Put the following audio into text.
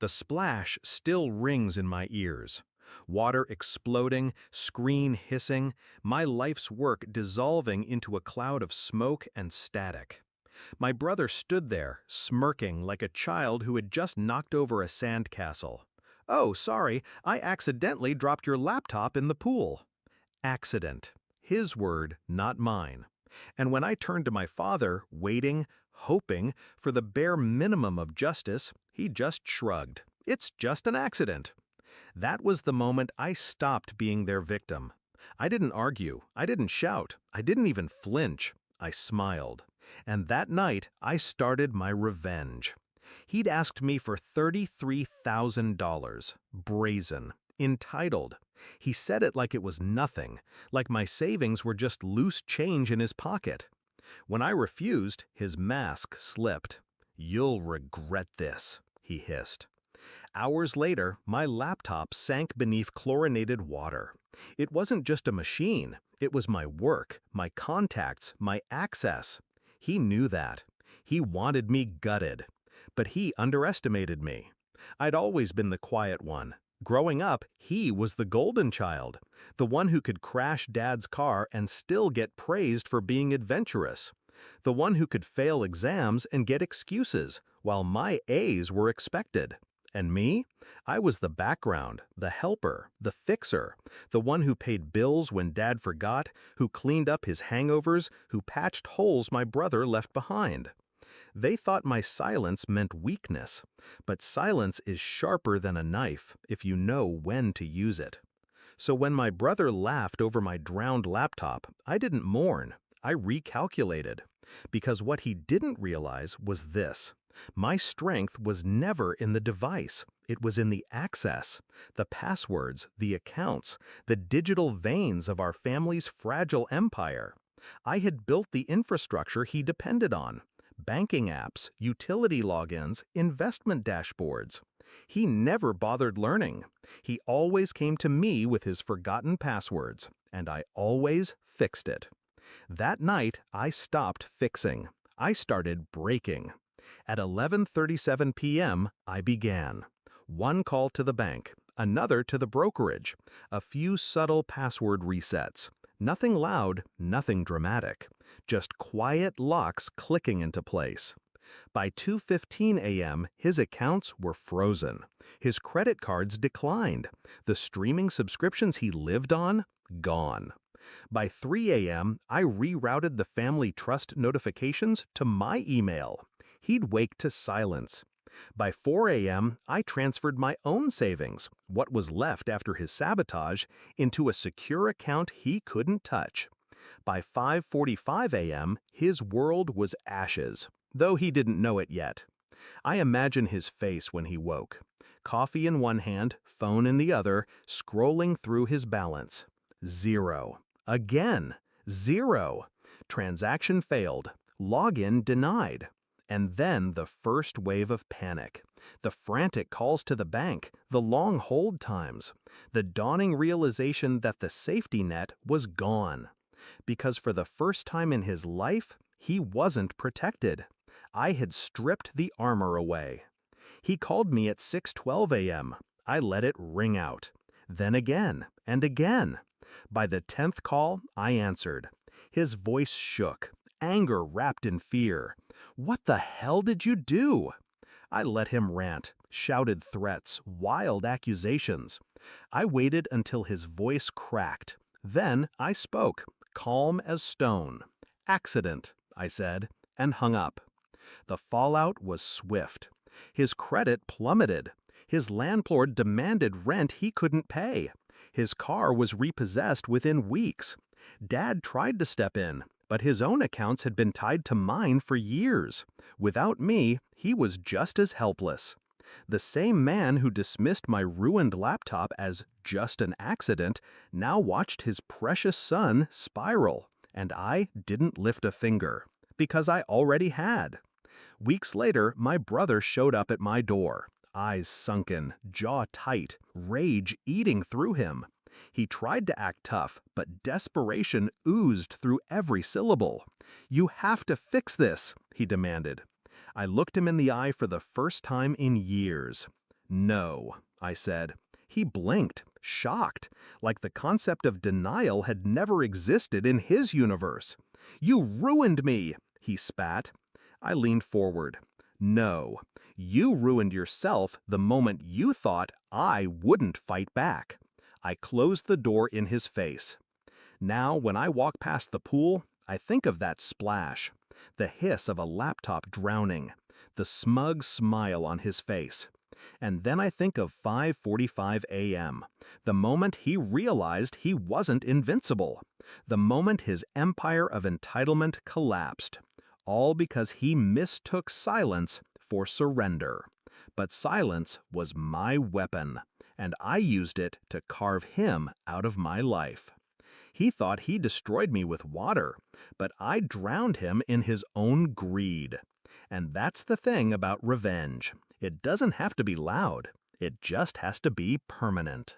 The splash still rings in my ears. Water exploding, screen hissing, my life's work dissolving into a cloud of smoke and static. My brother stood there, smirking like a child who had just knocked over a sandcastle. "Oh, sorry, I accidentally dropped your laptop in the pool." Accident. His word, not mine. And when I turned to my father, waiting, hoping for the bare minimum of justice, he just shrugged. "It's just an accident." That was the moment I stopped being their victim. I didn't argue, I didn't shout, I didn't even flinch. I smiled. And that night, I started my revenge. He'd asked me for $33,000, brazen, entitled. He said it like it was nothing, like my savings were just loose change in his pocket. When I refused, his mask slipped. "You'll regret this," he hissed. Hours later, my laptop sank beneath chlorinated water. It wasn't just a machine, it was my work, my contacts, my access. He knew that. He wanted me gutted. But he underestimated me. I'd always been the quiet one. Growing up, he was the golden child, the one who could crash Dad's car and still get praised for being adventurous, the one who could fail exams and get excuses, while my A's were expected. And me? I was the background, the helper, the fixer, the one who paid bills when Dad forgot, who cleaned up his hangovers, who patched holes my brother left behind. They thought my silence meant weakness, but silence is sharper than a knife if you know when to use it. So when my brother laughed over my drowned laptop, I didn't mourn, I recalculated. Because what he didn't realize was this: my strength was never in the device, it was in the access, the passwords, the accounts, the digital veins of our family's fragile empire. I had built the infrastructure he depended on: banking apps, utility logins, investment dashboards. He never bothered learning. He always came to me with his forgotten passwords, and I always fixed it. That night, I stopped fixing. I started breaking. At 11:37 p.m., I began. One call to the bank, another to the brokerage, a few subtle password resets. Nothing loud, nothing dramatic. Just quiet locks clicking into place. By 2:15 a.m., his accounts were frozen. His credit cards declined. The streaming subscriptions he lived on, gone. By 3 a.m., I rerouted the family trust notifications to my email. He'd wake to silence. By 4 a.m., I transferred my own savings, what was left after his sabotage, into a secure account he couldn't touch. By 5:45 a.m., his world was ashes, though he didn't know it yet. I imagine his face when he woke. Coffee in one hand, phone in the other, scrolling through his balance. Zero. Again. Zero. Transaction failed. Login denied. And then the first wave of panic. The frantic calls to the bank, the long hold times, the dawning realization that the safety net was gone. Because for the first time in his life, he wasn't protected. I had stripped the armor away. He called me at 6:12 a.m. I let it ring out. Then again, and again. By the 10th call, I answered. His voice shook, anger wrapped in fear. "What the hell did you do?" I let him rant, shouted threats, wild accusations. I waited until his voice cracked. Then I spoke, calm as stone. "Accident," I said, and hung up. The fallout was swift. His credit plummeted. His landlord demanded rent he couldn't pay. His car was repossessed within weeks. Dad tried to step in, but his own accounts had been tied to mine for years. Without me, he was just as helpless. The same man who dismissed my ruined laptop as just an accident now watched his precious son spiral, and I didn't lift a finger, because I already had. Weeks later, my brother showed up at my door, eyes sunken, jaw tight, rage eating through him. He tried to act tough, but desperation oozed through every syllable. "You have to fix this," he demanded. I looked him in the eye for the first time in years. No, I said. He blinked, shocked, like the concept of denial had never existed in his universe. You ruined me, he spat. I leaned forward. No, you ruined yourself the moment you thought I wouldn't fight back. I closed the door in his face. Now, when I walk past the pool, I think of that splash, the hiss of a laptop drowning, the smug smile on his face. And then I think of 5:45 a.m., the moment he realized he wasn't invincible, the moment his empire of entitlement collapsed, all because he mistook silence for surrender. But silence was my weapon, and I used it to carve him out of my life. He thought he destroyed me with water, but I drowned him in his own greed. And that's the thing about revenge. It doesn't have to be loud. It just has to be permanent.